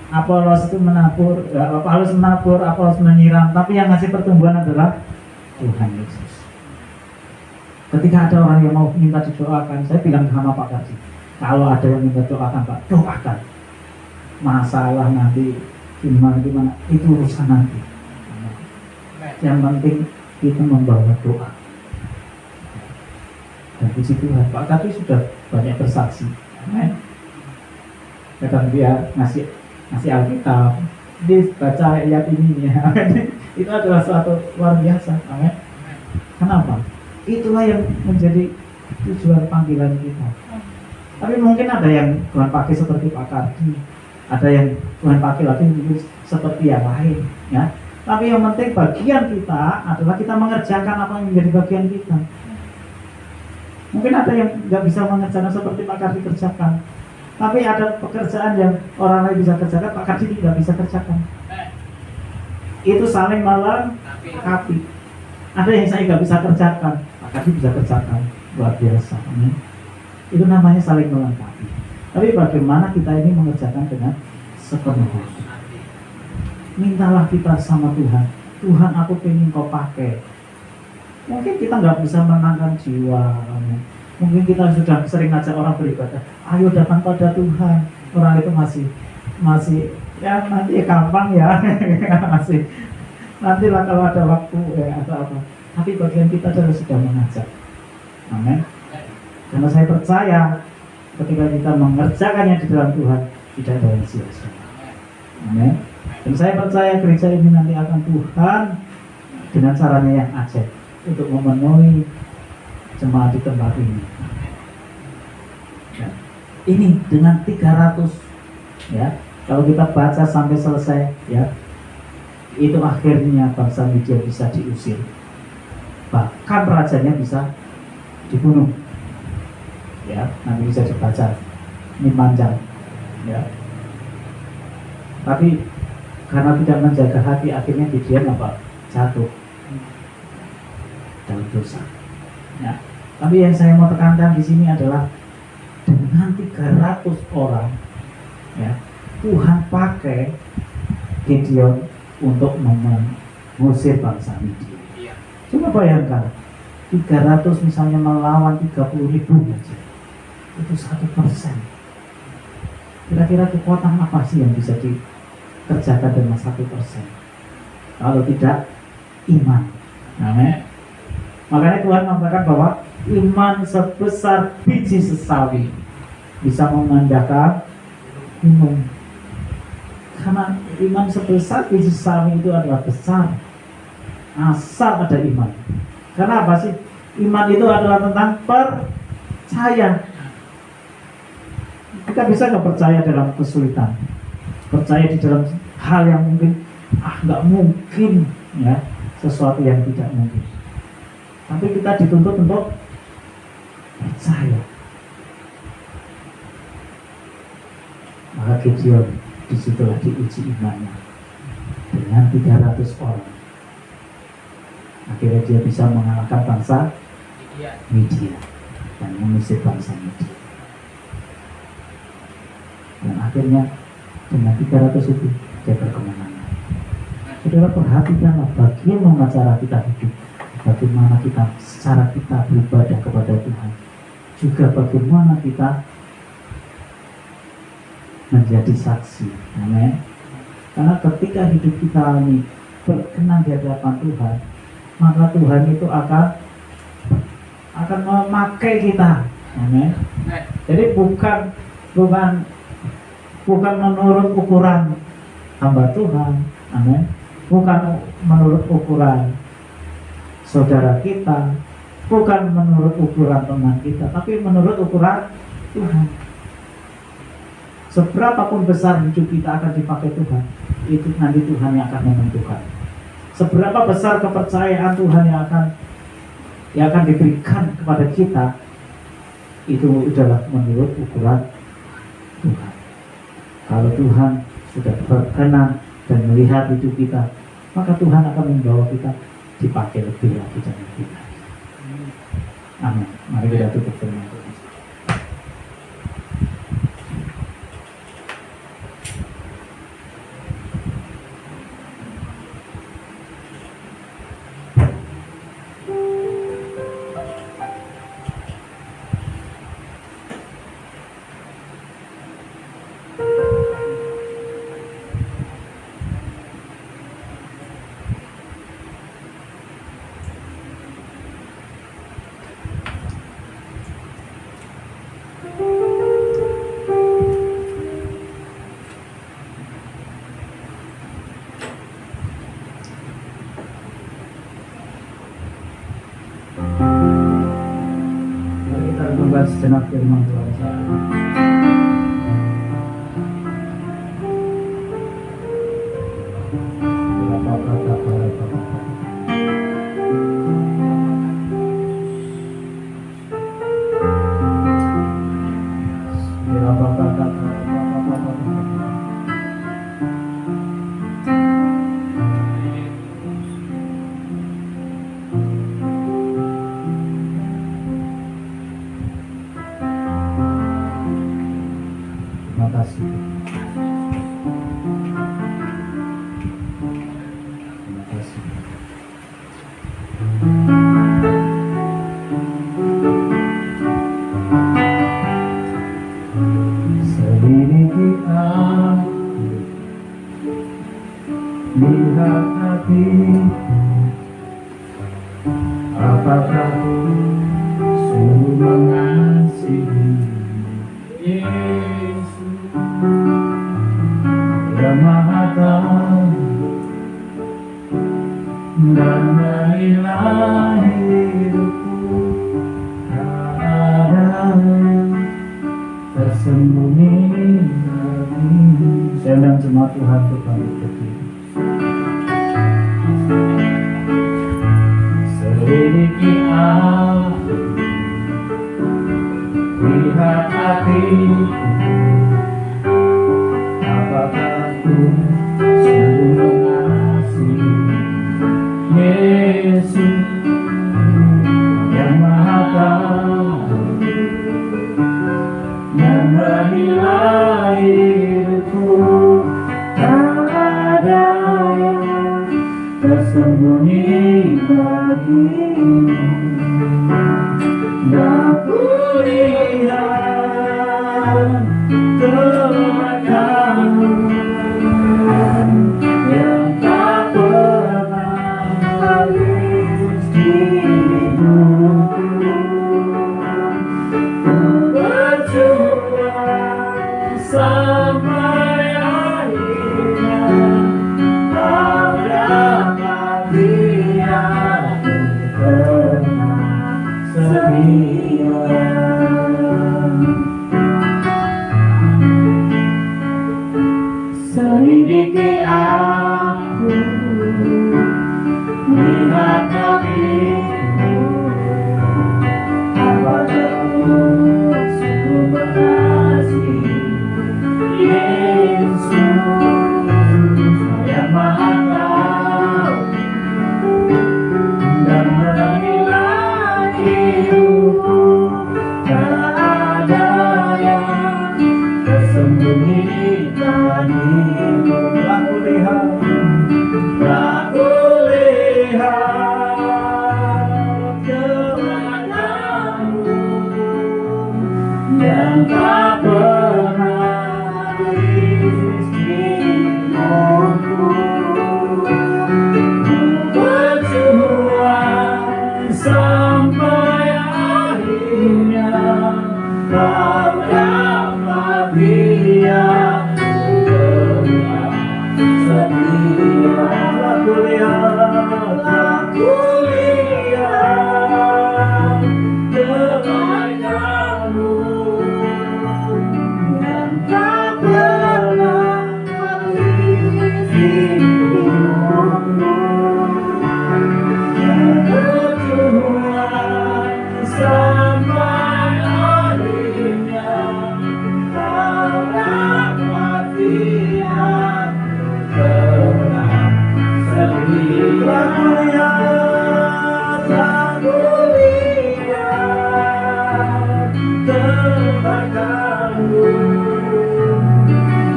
Apolos itu menabur, Paulus menabur, Apolos menyiram, tapi yang ngasih pertumbuhan adalah Tuhan Yesus. Ketika ada orang yang mau minta didoakan, saya bilang sama Pak Kadi, kalau ada yang minta doakan Pak, doakan. Masalah nanti gimana itu urusan nanti. Yang penting kita membawa doa. Dan puji Tuhan, Pak Kadi sudah banyak bersaksi. Amin. Kadang dia ngasih Alkitab, dia baca ayat ini ya. Itu adalah suatu luar biasa. Amin. Kenapa? Itulah yang menjadi tujuan panggilan kita. Tapi mungkin ada yang Tuhan pakai seperti Pak Kadi, ada yang Tuhan pakai lagi seperti yang lain ya. Tapi yang penting bagian kita adalah kita mengerjakan apa yang menjadi bagian kita. Mungkin ada yang nggak bisa mengerjakan seperti Pak Kadi kerjakan, tapi ada pekerjaan yang orang lain bisa kerjakan, Pak Kadi tidak bisa kerjakan. Itu saling melengkapi. Ada yang saya nggak bisa kerjakan, Pak Kadi bisa kerjakan. Luar biasa. Itu namanya saling melengkapi. Tapi bagaimana kita ini mengerjakan dengan sepenuh hati. Mintalah kita sama Tuhan. Tuhan, aku pengen kau pakai. Mungkin kita nggak bisa menangkan jiwa. Mungkin kita sudah sering ngajak orang beribadah, ayo datang pada Tuhan. Orang itu masih ya nanti gampang ya. Masih nantilah kalau ada waktu atau apa. Tapi bagian kita adalah sudah mengajak. Amin. Karena saya percaya ketika kita mengerjakannya di dalam Tuhan, tidak ada yang sia-sia. Amin. Dan saya percaya gereja ini nanti akan Tuhan dengan caranya yang ajaib untuk memenuhi jemaat di tempat ini. Ya. Ini dengan 300 ya. Kalau kita baca sampai selesai ya. itu akhirnya bangsa Media bisa diusir, bahkan rajanya bisa dibunuh. Ya, nanti bisa dibaca, ini panjang. Ya, tapi karena tidak menjaga hati, akhirnya Gideon jatuh dalam dosa. Ya, tapi yang saya mau tekankan di sini adalah dengan 300 orang, ya, Tuhan pakai Gideon untuk mengusir bangsa Midian. Coba bayangkan, 300 misalnya melawan 30.000 aja, itu 1%. Kira-kira kekuatan apa sih yang bisa dikerjakan dengan 1%? Kalau tidak iman. Amin. Makanya Tuhan mengatakan bahwa iman sebesar biji sesawi bisa memandangkan gunung. Karena iman sebesar biji sesawi itu adalah besar, asal ada iman. Karena apa sih? Iman itu adalah tentang percaya. Kita bisa nggak percaya dalam kesulitan, percaya di dalam hal yang mungkin nggak mungkin, ya, sesuatu yang tidak mungkin. Tapi kita dituntut untuk percaya. Maka Gideon disitulah diuji imannya dengan 300 orang. Akhirnya dia bisa mengalahkan bangsa Midian dan mengusir bangsa Midian. Dan akhirnya dengan 300 itu dia berkemenangan. Saudara, perhatikanlah bagaimana cara kita hidup, bagaimana cara kita beribadah kepada Tuhan, juga bagaimana kita menjadi saksi. Amin. Karena ketika hidup kita ini berkenan di hadapan Tuhan, maka Tuhan itu akan memakai kita. Amin. Jadi bukan menurut ukuran hamba Tuhan, amin. Bukan menurut ukuran saudara kita, bukan menurut ukuran teman kita, tapi menurut ukuran Tuhan. Seberapapun besar hidup kita akan dipakai Tuhan, itu nanti Tuhan yang akan menentukan. Seberapa besar kepercayaan Tuhan yang akan diberikan kepada kita, itu adalah menurut ukuran Tuhan. Kalau Tuhan sudah berkenan dan melihat hidup kita, maka Tuhan akan membawa kita dipakai lebih lagi dan lebih lagi. Amin. Mari kita tutup firman Tuhan. Sejenak firman Tuhan. Terima kasih. Terima kasih. Selidiki aku, lihat hati, apakah sungguh mengasihi Yesus yang Maha Tahu dan menilai hidupku, tak ada yang tersembunyi lagi. Saya undang jemaat Tuhan untuk bangkit berdiri. Apakah ku selalu mengasihi Yesus yang Maha Tahu, yang menilai hidupku. Tak ada yang tersembunyi bagimu. Aku lihat telah kamu yang tak pernah habis di hidupku. Berjuang sampai akhirnya, tak dapat dia pernah setia. Selidiki aku, lihat diriku, apakah ku sungguh mengasihi Yesus yang Maha Tahu dan menilai hidupku. Tak ada yang tersembunyi bagimu. Aku lihat kepadamu yang tak pernah habis di hidupku. Berjuang sampai akhirnya, tak dapat dia pernah setia. Aku lihat kepadamu yang tak pernah habis di hidupku. Berjuang sampai akhirnya, tak dapat dia pernah setia. Aku lihat kepadamu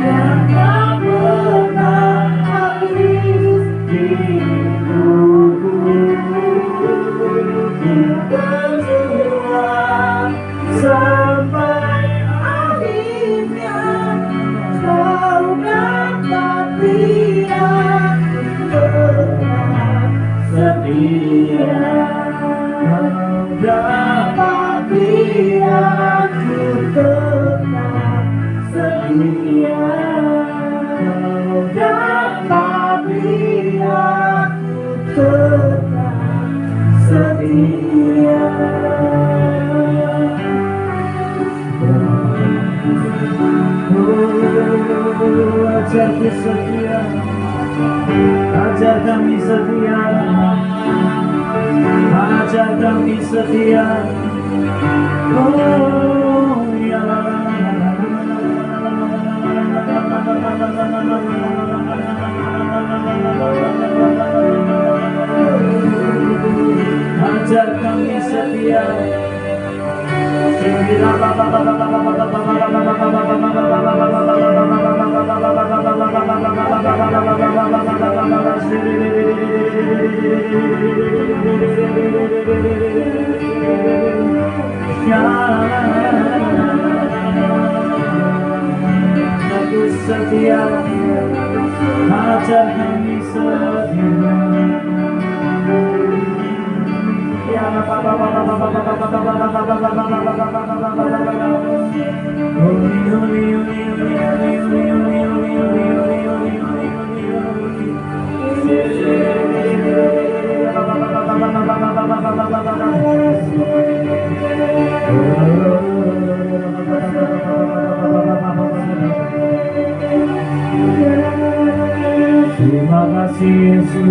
yang tak pernah habis di hidupku. Berjuang sampai akhirnya, kau dapat dia pernah setia. Kau dapat dia tetap setia. Kau dapat dia tetap setia. Ajar kami setia, ajar kami setia, ajar kami setia. Oh ya, ajar kami setia. Aku setia, ajar kami setia. Terima kasih Yesus,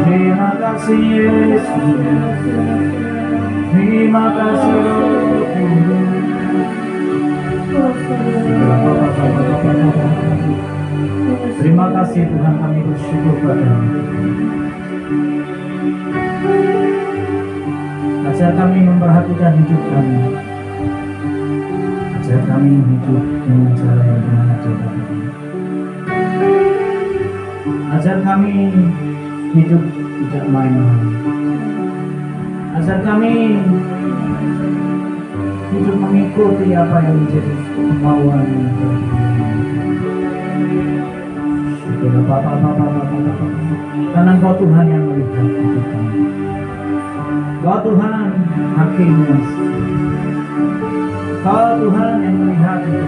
terima kasih Yesus, terima kasih Tuhan. kasih Tuhan, kami bersyukur padamu. Ajar kami memperhatikan hidup kami. Ajar kami hidup dengan cara yang benar Tuhan. Ajar kami hidup tidak main-main. Ajar kami hidup mengikuti apa yang menjadi kemauan karena Engkau Tuhan yang melihat hidup kami. Engkau Tuhan Hakim yang Engkau Tuhan yang melihat hidup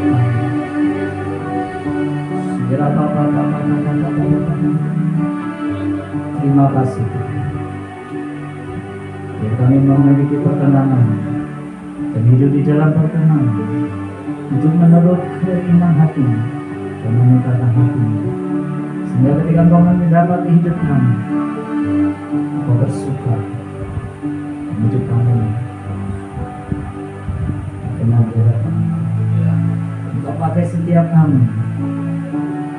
kami. Terima kasih. Biar kami memiliki perkenanan dan hidup di dalam perkenanan, hidup menurut keinginan hati dan mengikatkan hati, sehingga ketika Engkau mendapati hidup kami, Engkau bersuka hidup kami dengan berapa Engkau pakai setiap kami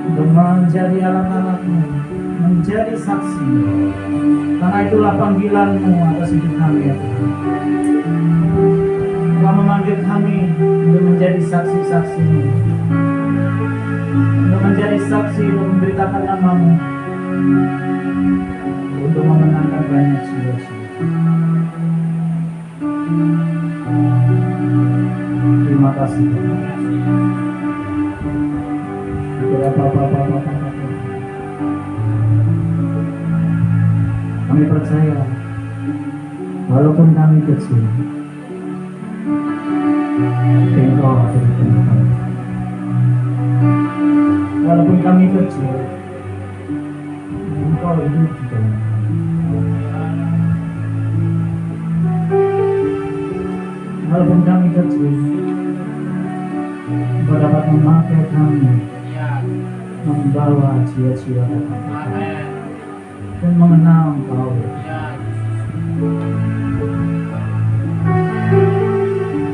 untuk menjadi alat-alat-Mu, menjadi saksi, karena itulah panggilan-Mu atas hidup kami ya Tuhan. Engkau memanggil kami untuk menjadi saksi-saksi-Mu, untuk menjadi saksi, untuk memberitakan nama-Mu, untuk memenangkan banyak jiwa-jiwa. Terima kasih Tuhan. Kami percaya, walaupun kami kecil, Engkau ada di tengah kami. Walaupun kami kecil, Engkau hidup di dalam kami. Walaupun kami kecil, Engkau dapat memakai kami, membawa jiwa-jiwa kami dan mengenal Engkau.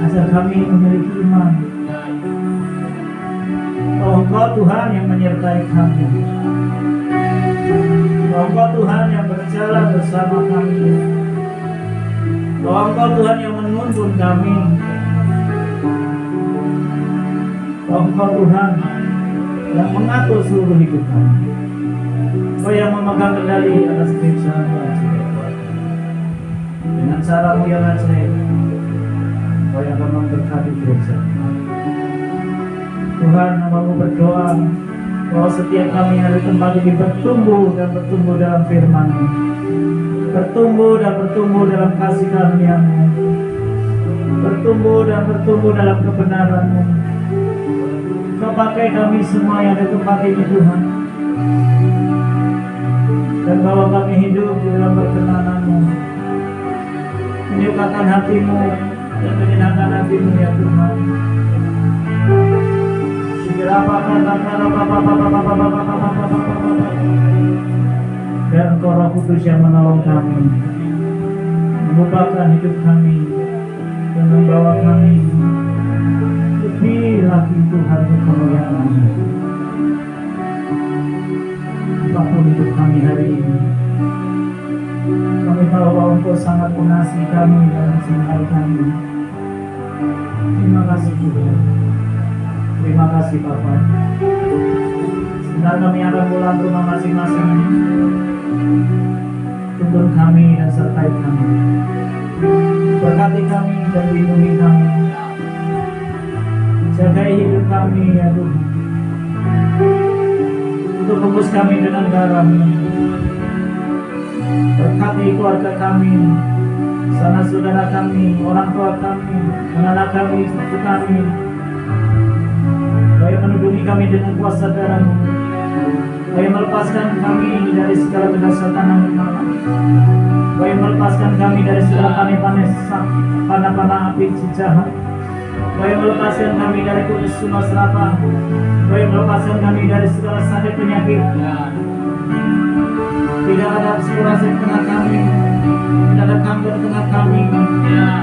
Ajar kami memiliki iman bahwa Engkau Tuhan yang menyertai kami, bahwa Engkau Tuhan yang berjalan bersama kami, bahwa Engkau Tuhan yang menuntun kami, bahwa Engkau Tuhan yang mengatur seluruh hidup kami, Engkau yang memegang kendali atas kehidupan kami. Dengan cara-Mu yang ajaib, Engkau yang akan memberkati gereja. Tuhan, hamba-Mu berdoa bahwa setiap kami yang ada di tempat ini bertumbuh dan bertumbuh dalam firman-Mu, bertumbuh dan bertumbuh dalam kasih karunia-Mu, bertumbuh dan bertumbuh dalam kebenaran-Mu. Kau pakai kami semua yang ada di tempat ini Tuhan, dan bawa kami hidup di dalam perkenanan-Mu, menyukakan hati-Mu dan menyenangkan hati-Mu ya Tuhan. Dan Engkau Roh Kudus yang menolong kami, mengubahkan hidup kami dan membawa kami lebih lagi Tuhan kemuliaan. Apapun hidup kami hari ini, kami tahu bahwa Engkau sangat mengasihi kami dan mencintai kami. Terima kasih Tuhan. Terima kasih Bapa. Sebentar kami akan pulang ke rumah masing-masing. Tuntun kami dan sertai kami. Berkati kami dan lindungi kami. Jagai hidup kami ya Tuhan. Untuk bungkus kami dengan darah-Mu. Berkati keluarga kami, sanak saudara kami, orang tua kami, anak-anak kami, cucu kami. Kau yang menundungi kami dengan kuasa darah-Mu. Kau yang melepaskan kami dari segala kedahsyatan angin malam. Kau yang melepaskan kami dari segala panah-panah api jahat. Kau yang melepaskan kami dari kudus sumber serapah. Kau yang melepaskan kami dari segala sakit penyakit. Tidak ada psikosis di tengah kami, tidak ada kanker di tengah kami,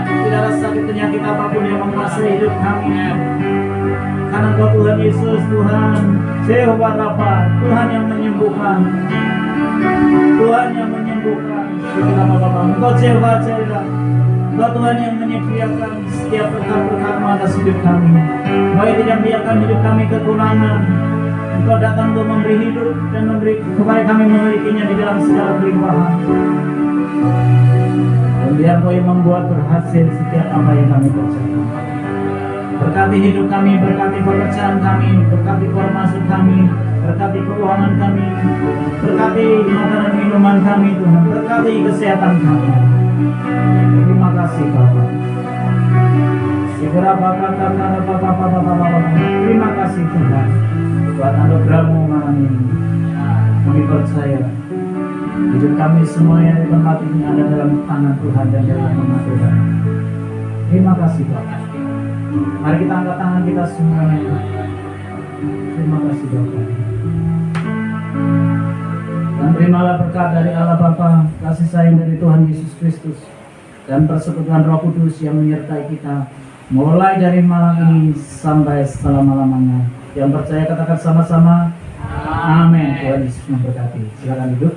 tidak ada sakit penyakit apapun yang menguasai hidup kami. Karena Engkau Tuhan Yesus, Tuhan Jehovah Rafa, Tuhan yang menyembuhkan, Tuhan yang menyembuhkan. Engkau Jehovah Jireh, Engkau Tuhan yang menyediakan setiap berkat-berkat atas hidup kami. Engkau tidak biarkan hidup kami kekurangan. Engkau datang untuk memberi hidup dan memberi kepada kami memilikinya di dalam segala kelimpahan. Dan biar Engkau yang membuat berhasil setiap apa yang kami kerjakan. Berkati hidup kami, berkati pekerjaan kami, berkati keluar masuk kami, berkati keuangan kami, berkati makanan minuman kami Tuhan, berkati kesehatan kami. Terima kasih Bapak. Terima kasih Tuhan buat anugerah-Mu malam ini. Kami percaya hidup kami semuanya di tempat ini ada dalam tangan Tuhan dan dalam nama Tuhan. Terima kasih Bapak. Mari kita angkat tangan kita semuanya. Terima kasih Bapak. Dan terimalah berkat dari Allah Bapa, kasih sayang dari Tuhan Yesus Kristus, dan persekutuan Roh Kudus yang menyertai kita mulai dari malam ini sampai selama-lamanya. Yang percaya katakan sama-sama, amin. Tuhan Yesus memberkati. Silakan duduk.